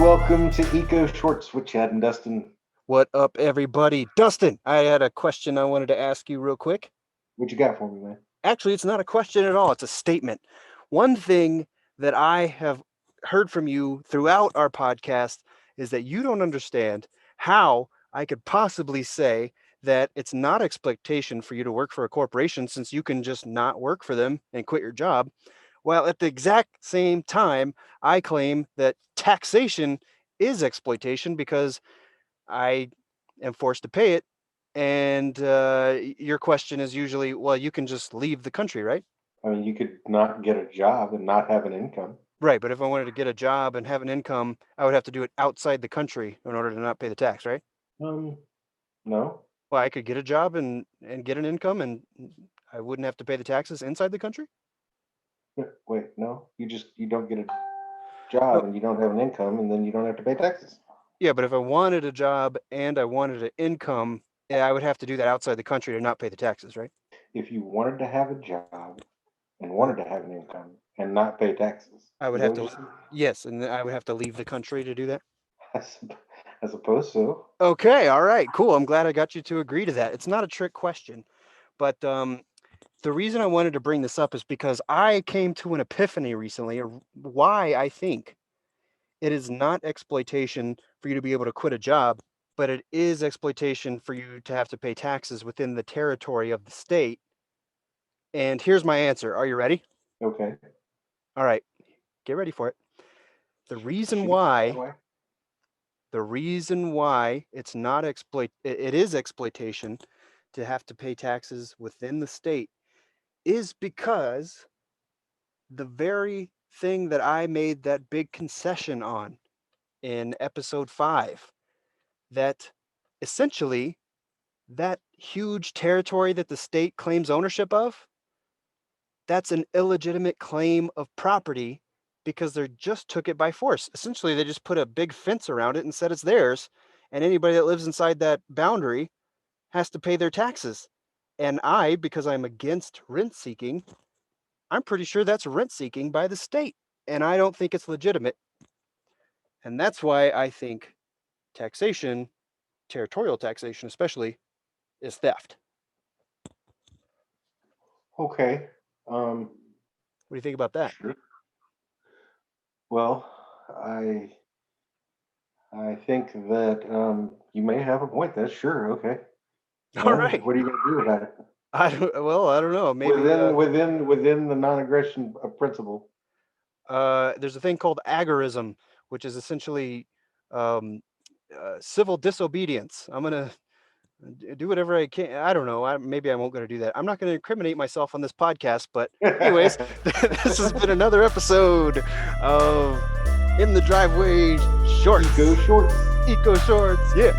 welcome to Eco Shorts with Chad and Dustin. What up, everybody? Dustin, I had a question I wanted to ask you real quick. What you got for me, man? Actually, it's not a question at all. It's a statement. One thing that I have heard from you throughout our podcast is that you don't understand how I could possibly say that it's not exploitation for you to work for a corporation since you can just not work for them and quit your job. While at the exact same time, I claim that taxation is exploitation because I am forced to pay it. And your question is usually, well, you can just leave the country, right? I mean, you could not get a job and not have an income. Right. But if I wanted to get a job and have an income, I would have to do it outside the country in order to not pay the tax, right? No. Well, I could get a job and get an income and I wouldn't have to pay the taxes inside the country? Wait, no. You don't get a job and you don't have an income and then you don't have to pay taxes. Yeah, but if I wanted a job and I wanted an income, I would have to do that outside the country to not pay the taxes, right? If you wanted to have a job and wanted to have an income and not pay taxes, I would is have that what to, you're yes, and I would have to leave the country to do that. saying? I suppose so. Okay, all right, cool. I'm glad I got you to agree to that. It's not a trick question, but the reason I wanted to bring this up is because I came to an epiphany recently of why I think it is not exploitation for you to be able to quit a job, but it is exploitation for you to have to pay taxes within the territory of the state. And here's my answer. Are you ready? Okay. All right, get ready for it. The reason Shoot, why by the way. the reason why it is exploitation to have to pay taxes within the state is because the very thing that I made that big concession on in episode 5, that essentially that huge territory that the state claims ownership of, that's an illegitimate claim of property because they just took it by force. Essentially, they just put a big fence around it and said it's theirs, and anybody that lives inside that boundary has to pay their taxes. And I, because I'm against rent seeking, I'm pretty sure that's rent seeking by the state, and I don't think it's legitimate. And that's why I think taxation, territorial taxation especially, is theft. Okay. What do you think about that? Sure. Well, I think that you may have a point. That's sure. Okay. All right. What are you going to do about it? I don't know. Maybe Within the non-aggression principle. there's a thing called agorism, which is essentially civil disobedience. I'm gonna do whatever I can. I don't know. Maybe I won't gonna do that. I'm not gonna incriminate myself on this podcast. But anyways, this has been another episode of In the Driveway Shorts. Go Shorts. Eco Shorts. Yeah.